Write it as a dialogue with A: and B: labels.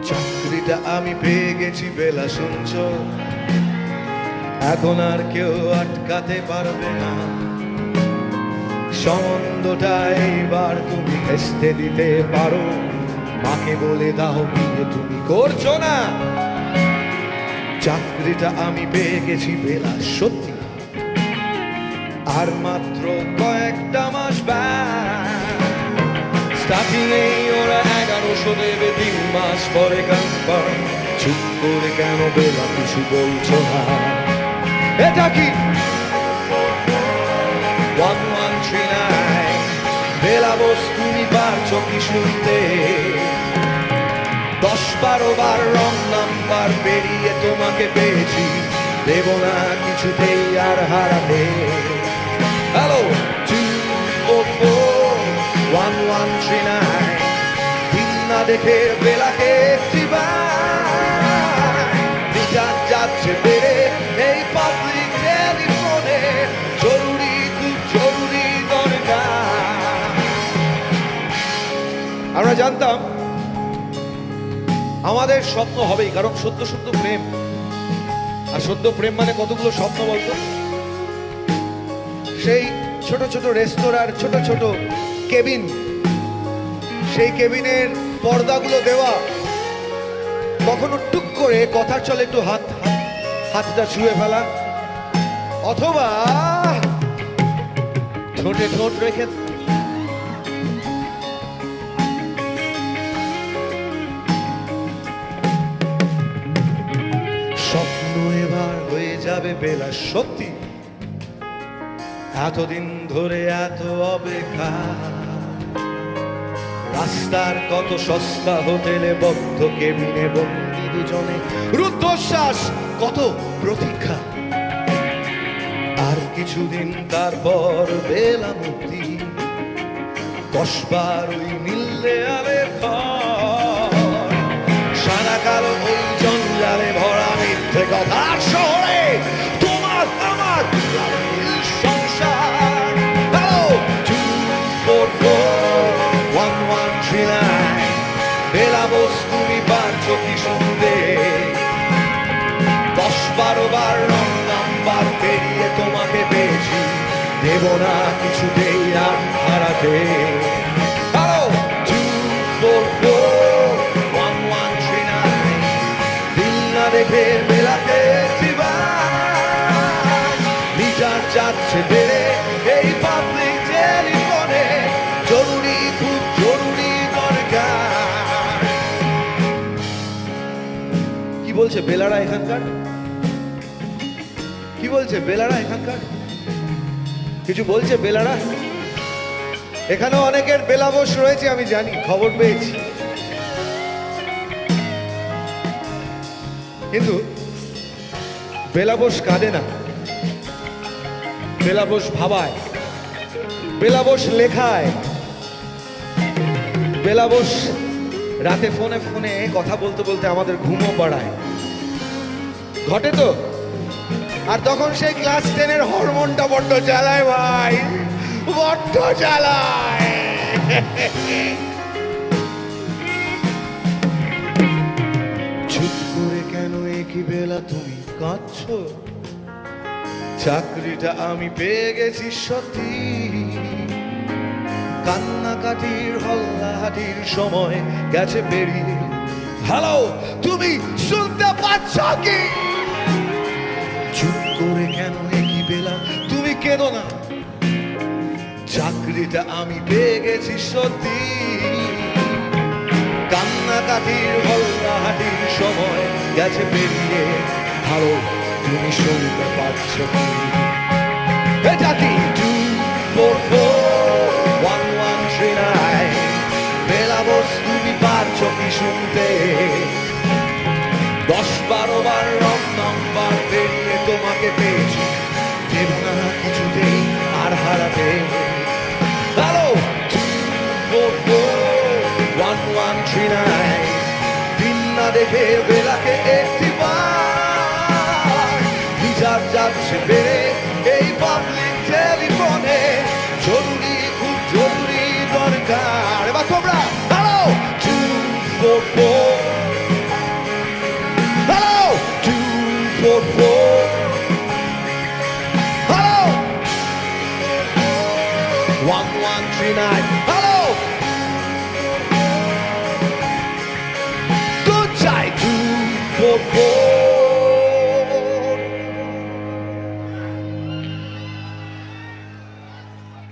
A: চাকরিটা আমি পেয়ে গেছি বেলা, শুনছো? এখন আর কেউ আটকাতে পারবে না। সম্বন্ধটা এইবার তুমি ভেস্তে দিতে পারো। মাকে বলে দাও বিয়ে তুমি করছো না। চাকরিটা আমি পেয়ে গেছি বেলা, সত্যি। আর মাত্র কয়েকটা মাস স্টার্টিং এই ওরা 1100 দেবে, 3 মাস পরে কনফার্ম। চুপ করে কেন বেলা কিছু বলছো না? এটা কি 1139? বেলা বোস তুমি পারছো কি শুনতে? 10-12 বার রং নাম্বার পেরিয়ে তোমাকে পেয়েছি, দেব না কিছুতেই আর হারাতে। হ্যালো 244-1139, দিন না দেখে বেলাকে বিচার যাচ্ছে বেড়ে এই পাবলিক টেলিফোনে। জরুরি, খুব জরুরি দরকার। আমরা জানতাম আমাদের স্বপ্ন হবেই, কারণ সত্য সত্য প্রেম। আর সত্য প্রেম মানে কতগুলো স্বপ্ন বলতো? সেই ছোট ছোট রেস্তোরাঁর ছোট ছোট কেবিন, সেই কেবিনের পর্দাগুলো দেওয়া, কখনো টুক করে কথার চলে একটু হাতটা ছুঁয়ে ফেলা, অথবা ঠোঁটে ঠোঁট রেখে। স্বপ্ন এবার হয়ে যাবে বেলা, সত্যি। এতদিন ধরে এত অপেক্ষা, রাস্তার কত সস্তা হোটেলে বদ্ধ কেবিনে বন্দি দুজনে, রুদ্ধশ্বাস কত প্রতীক্ষা। আর কিছুদিন তারপর বেলা মুক্তি, 10 বার ওই নীল দেয়ালের ঘর, সারা কালো ওই জঞ্জালে ভরা মিথ্যে কথার শহরে তোমার আমার সংসার। হ্যালো 244-1139, বেলা বোস তুমি পারছো কি শুনতে? 10-12 বার রং নাম্বার পেরিয়ে তোমাকে পেয়েছি, দেব না কিছুতেই আর হারাতে। হ্যালো 244-1139, দিন না দেখে বেলাকে বিচার যাচ্ছে বেড়ে এই পাবলিক টেলিফোনে। জরুরি, খুব জরুরি দরকার। কি বলছে বেলারা এখানকার? কি বলছে বেলারা এখানকার? কিছু বলছে বেলারা? এখানেও অনেকের বেলাবোস রয়েছে, আমি জানি, খবর পেয়েছি। কিন্তু বেলাবোস কাঁদে না, বেলাবোস ভাবায়, বেলাবোস লেখায়, বেলাবোস রাতে ফোনে ফোনে কথা বলতে বলতে আমাদের ঘুমও পাড়ায়। ঘটে তো? আর তখন সেই ক্লাস 10-এর হরমোনটা বড্ড জ্বালায় ভাই, বড্ড জ্বালায়। চুপ করে কেন একই বেলা তুমি কাঁদছো? চাকরিটা আমি পেয়ে গেছি সত্যি। কান্নাকাটির হল্লাহাটির সময় গেছে পেরিয়ে। হ্যালো তুমি শুনতে পাচ্ছ কি? চুপ করে কেন একই বেলা তুমি কেঁদো না? চাকরিটা আমি পেয়ে গেছি সত্যি। কান্নাকাটির হল্লাহাটির সময় গেছে পেরিয়ে। হ্যালো তুমি শুনতে পাচ্ছ কি? এটা কি 244-1139, বেলা বোস তুমি পারছো কি শুনতে? 10-12 বার রং নাম্বার পেরিয়ে তোমাকে পেয়েছি, দেব না কিছুতেই আর হারাতে। হ্যালো 244-1139, দিন না দেখে বেলাকে একটিবার বিচার যাচ্ছে বেড়ে এই পাবলিক টেলিফোনে। জরুরি, খুব জরুরি দরকার। এবার তোমরা হ্যালো 244 444. Hello! 1139.